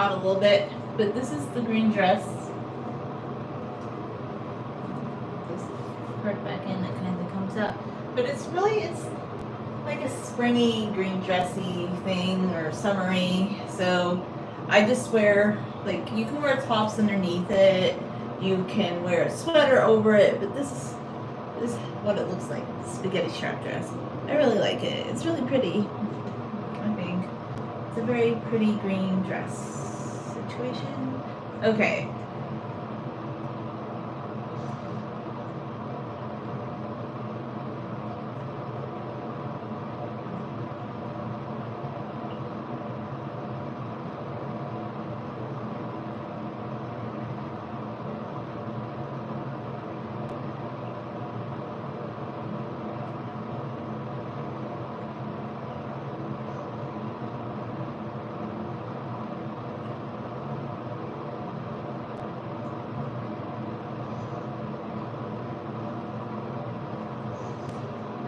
out a little bit, but this is the green dress. This part back in, it kind of comes out. But it's like a springy green dressy thing or summery. So I just wear, like, you can wear tops underneath it. You can wear a sweater over it, but this is what it looks like. Spaghetti strap dress. I really like it. It's really pretty. I think it's a very pretty green dress situation. Okay.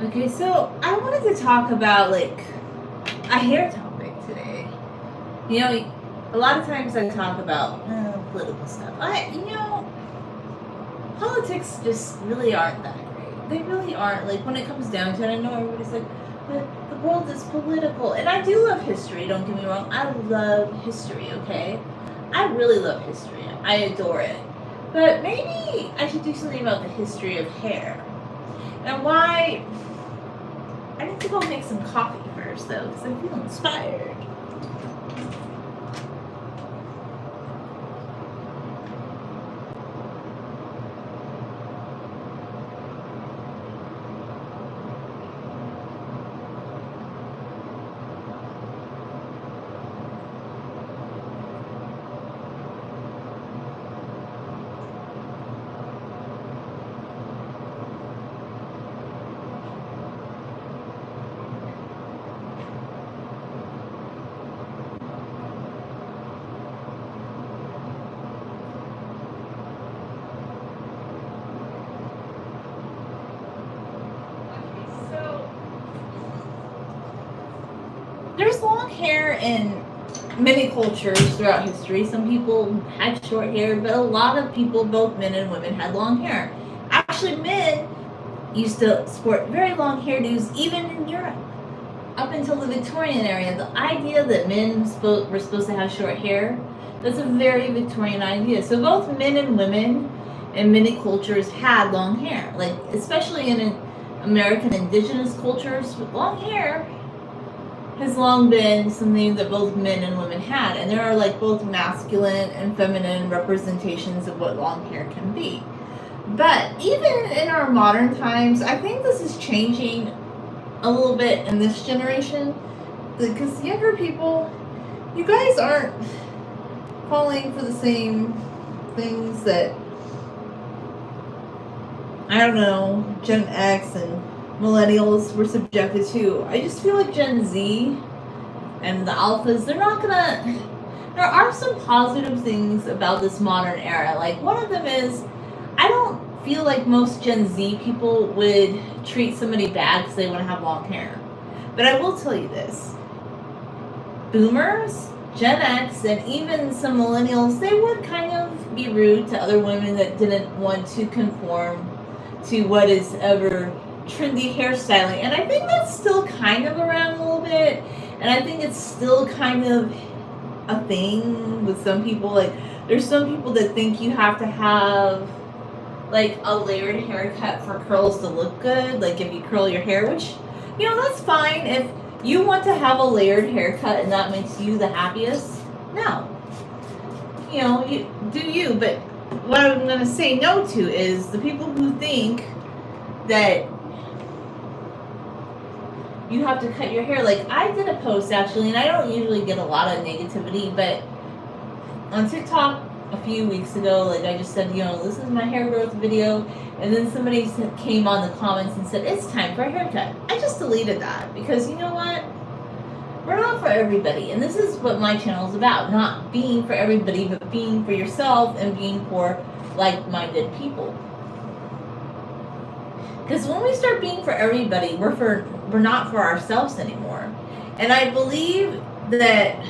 Okay, so I wanted to talk about like a hair topic today. You know, a lot of times I talk about political stuff. Politics just really aren't that great. They really aren't. Like when it comes down to it, I know everybody's like, but the world is political. And I do love history, don't get me wrong. I love history, okay? I really love history. I adore it. But maybe I should do something about the history of hair. And why... I need to go make some coffee first, though, because I feel inspired. There's long hair in many cultures throughout history. Some people had short hair, but a lot of people, both men and women, had long hair. Actually, men used to sport very long hairdos, even in Europe. Up until the Victorian era, the idea that men were supposed to have short hair, that's a very Victorian idea. So both men and women in many cultures had long hair. Like, especially in American indigenous cultures, long hair has long been something that both men and women had, and there are like both masculine and feminine representations of what long hair can be. But even in our modern times, I think this is changing a little bit in this generation, because younger people, you guys aren't falling for the same things that, I don't know, Gen X and millennials were subjected to. I just feel like Gen Z and the alphas, there are some positive things about this modern era. Like, one of them is, I don't feel like most Gen Z people would treat somebody bad because they want to have long hair. But I will tell you this. Boomers, Gen X, and even some millennials, they would kind of be rude to other women that didn't want to conform to what is ever trendy hairstyling, and I think that's still kind of around a little bit, and I think it's still kind of a thing with some people. Like, there's some people that think you have to have like a layered haircut for curls to look good, like if you curl your hair, which, that's fine if you want to have a layered haircut and that makes you the happiest. No, you do you. But what I'm going to say no to is the people who think that you have to cut your hair. Like, I did a post actually, and I don't usually get a lot of negativity, but on TikTok a few weeks ago, like, I just said, this is my hair growth video, and then somebody came on the comments and said, it's time for a haircut. I just deleted that, because you know what? We're not for everybody, and this is what my channel is about, not being for everybody, but being for yourself and being for like-minded people. Because when we start being for everybody, we're not for ourselves anymore. And I believe that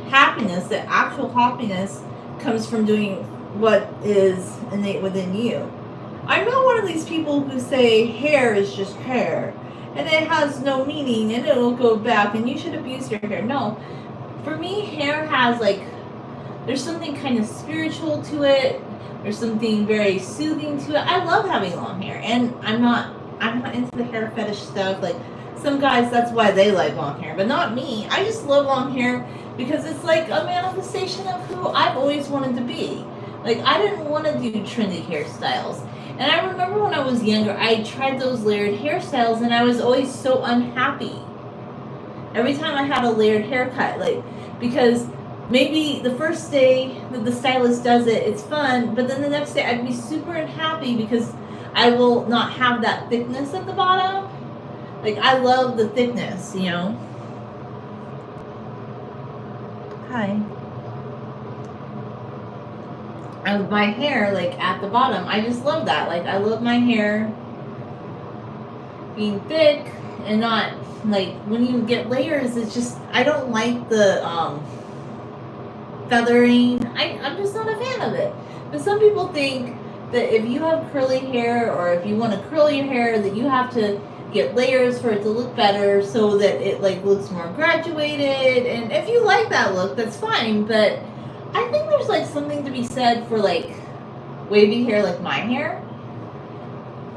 happiness, the actual happiness, comes from doing what is innate within you. I'm not one of these people who say hair is just hair and it has no meaning and it'll go back and you should abuse your hair. No. For me, hair has like, there's something kind of spiritual to it. There's something very soothing to it. I love having long hair, and I'm not into the hair fetish stuff. Like some guys, that's why they like long hair, but not me. I just love long hair because it's like a manifestation of who I've always wanted to be. Like I didn't want to do trendy hairstyles. And I remember when I was younger, I tried those layered hairstyles and I was always so unhappy. Every time I had a layered haircut, like, because maybe the first day that the stylist does it, it's fun, but then the next day I'd be super unhappy because I will not have that thickness at the bottom. Like, I love the thickness, you know? Hi. Of my hair, like, at the bottom. I just love that. Like, I love my hair being thick and not, like, when you get layers, it's just, I don't like the, feathering. I'm just not a fan of it. But some people think that if you have curly hair or if you want to curl your hair, that you have to get layers for it to look better so that it like looks more graduated. And if you like that look, that's fine. But I think there's like something to be said for like wavy hair like my hair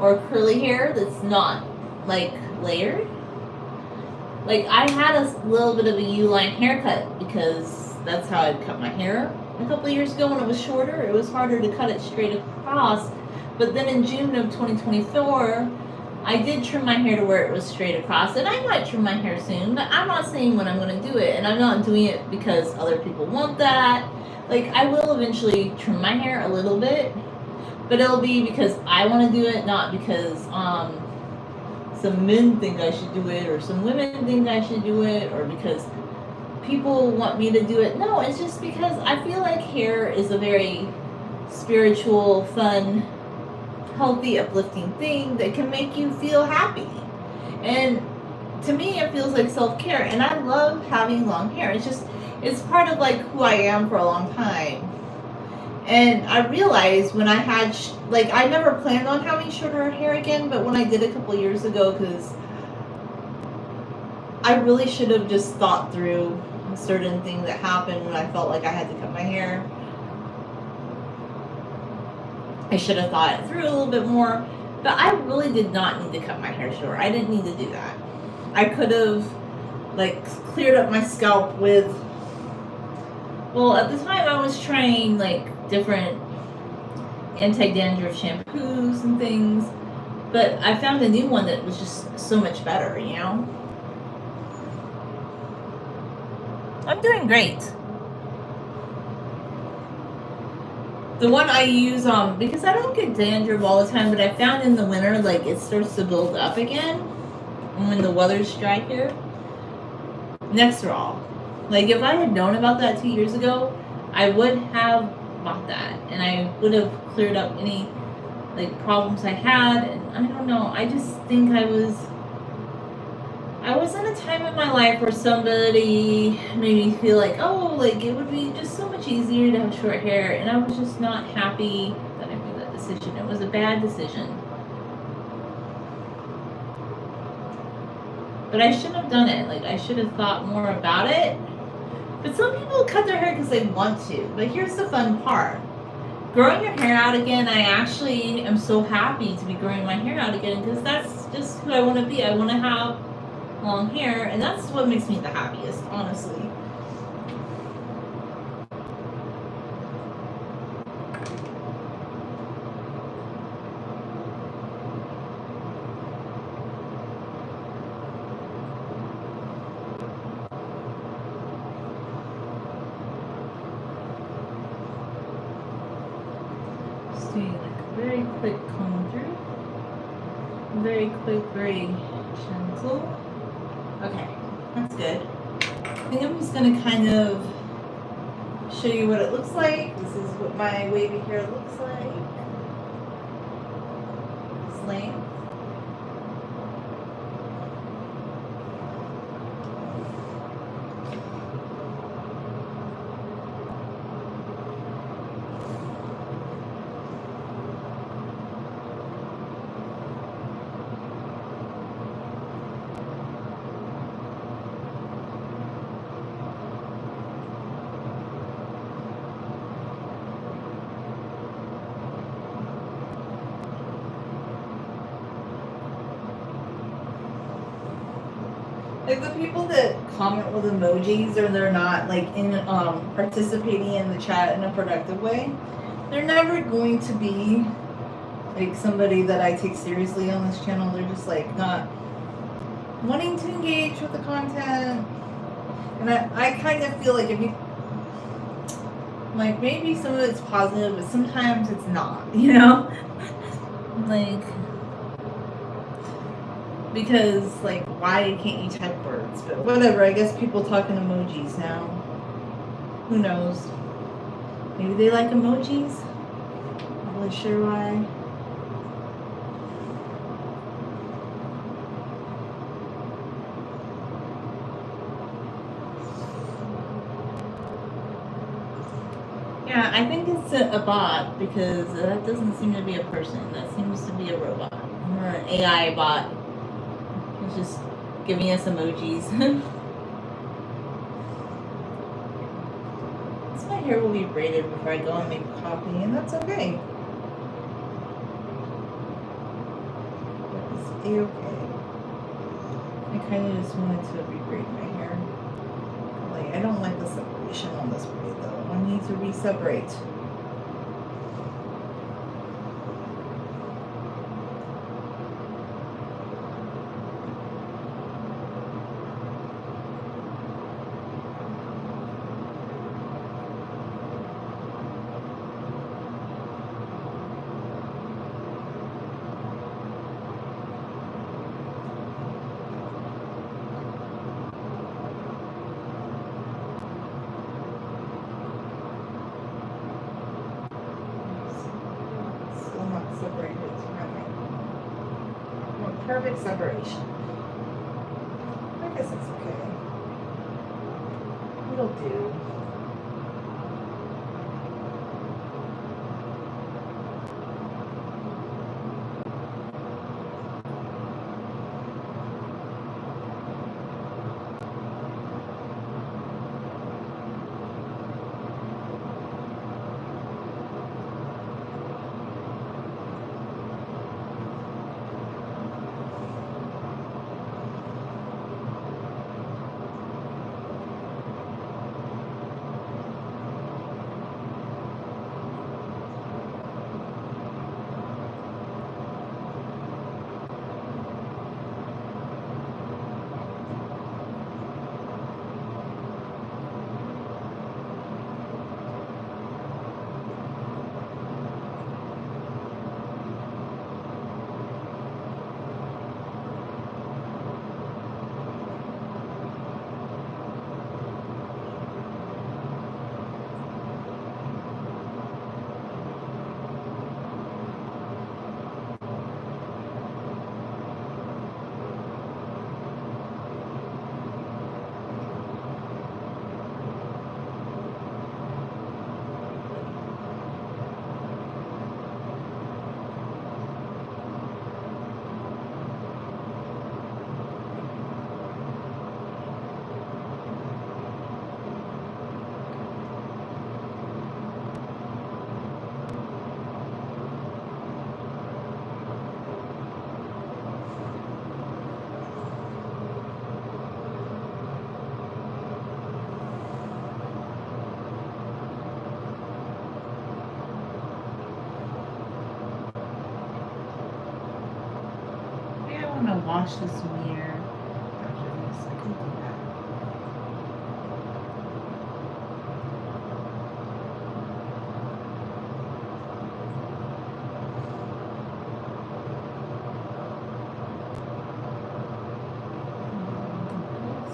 or curly hair that's not like layered. Like I had a little bit of a U-line haircut because that's how I'd cut my hair a couple of years ago when it was shorter. It was harder to cut it straight across. But then in June of 2024, I did trim my hair to where it was straight across. And I might trim my hair soon, but I'm not saying when I'm going to do it. And I'm not doing it because other people want that. Like, I will eventually trim my hair a little bit. But it'll be because I want to do it, not because some men think I should do it or some women think I should do it or because people want me to do it. No, it's just because I feel like hair is a very spiritual, fun, healthy, uplifting thing that can make you feel happy. And to me, it feels like self-care. And I love having long hair. It's part of like who I am for a long time. And I realized when I had, I never planned on having shorter hair again, but when I did a couple years ago, because I really should have just thought through a certain thing that happened when I felt like I had to cut my hair. I should have thought it through a little bit more, but I really did not need to cut my hair short. I didn't need to do that. I could have, cleared up my scalp with, well, at the time I was trying, different anti-dandruff shampoos and things, but I found a new one that was just so much better, you know? I'm doing great. The one I use, because I don't get dandruff all the time, but I found in the winter, it starts to build up again when the weather's dry here. Nexerol. If I had known about that 2 years ago, I would have bought that, and I would have cleared up any, problems I had, and I don't know, I just think I was in a time in my life where somebody made me feel it would be just so much easier to have short hair, and I was just not happy that I made that decision. It was a bad decision. But I shouldn't have done it. I should have thought more about it. But some people cut their hair because they want to. But here's the fun part. Growing your hair out again, I actually am so happy to be growing my hair out again because that's just who I want to be. I want to have long hair, and that's what makes me the happiest, honestly. Just doing a very quick comb through. Very quick, very gentle. Okay, that's good. I think I'm just going to kind of show you what it looks like. This is what my wavy hair looks like. This length. Like the people that comment with emojis or they're not like in participating in the chat in a productive way, they're never going to be like somebody that I take seriously on this channel. They're just like not wanting to engage with the content. And I kind of feel like if you like maybe some of it's positive, but sometimes it's not, you know? Like because like why can't you type words? But whatever, I guess people talk in emojis now. Who knows? Maybe they like emojis? Not really sure why. Yeah, I think it's a bot because that doesn't seem to be a person. That seems to be a robot or an AI bot. It's just giving us emojis. So my hair will be braided before I go and make coffee, and that's okay. It's a-okay. I kind of just wanted to rebraid my hair. Like, I don't like the separation on this braid though. I need to re-separate. Perfect separation. I guess it's okay. It'll do. I'm gonna wash this mirror after this. I can do that.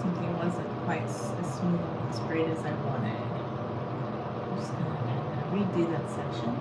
Something wasn't quite as smooth and straight as I wanted. I'm just gonna kind of redo that section.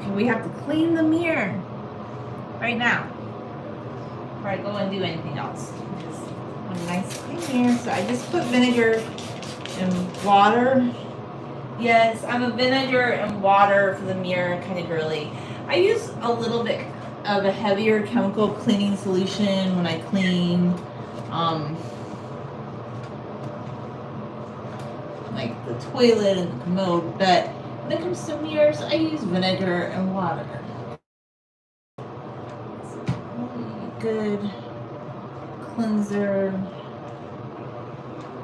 Okay, we have to clean the mirror right now before I go and do anything else. Just a nice clean mirror. So I just put vinegar and water. Yes, I'm a vinegar and water for the mirror kind of girly. I use a little bit of a heavier chemical cleaning solution when I clean like the toilet and the commode, but when it comes to mirrors, I use vinegar and water. It's a really good cleanser.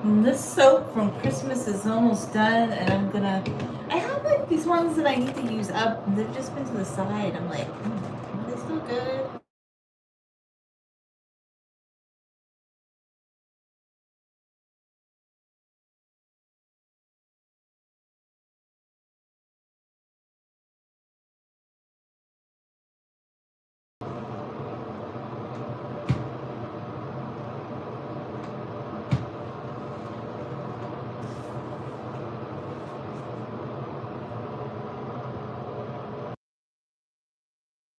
And this soap from Christmas is almost done, and I have like these ones that I need to use up, and they've just been to the side. I'm like, are they still good?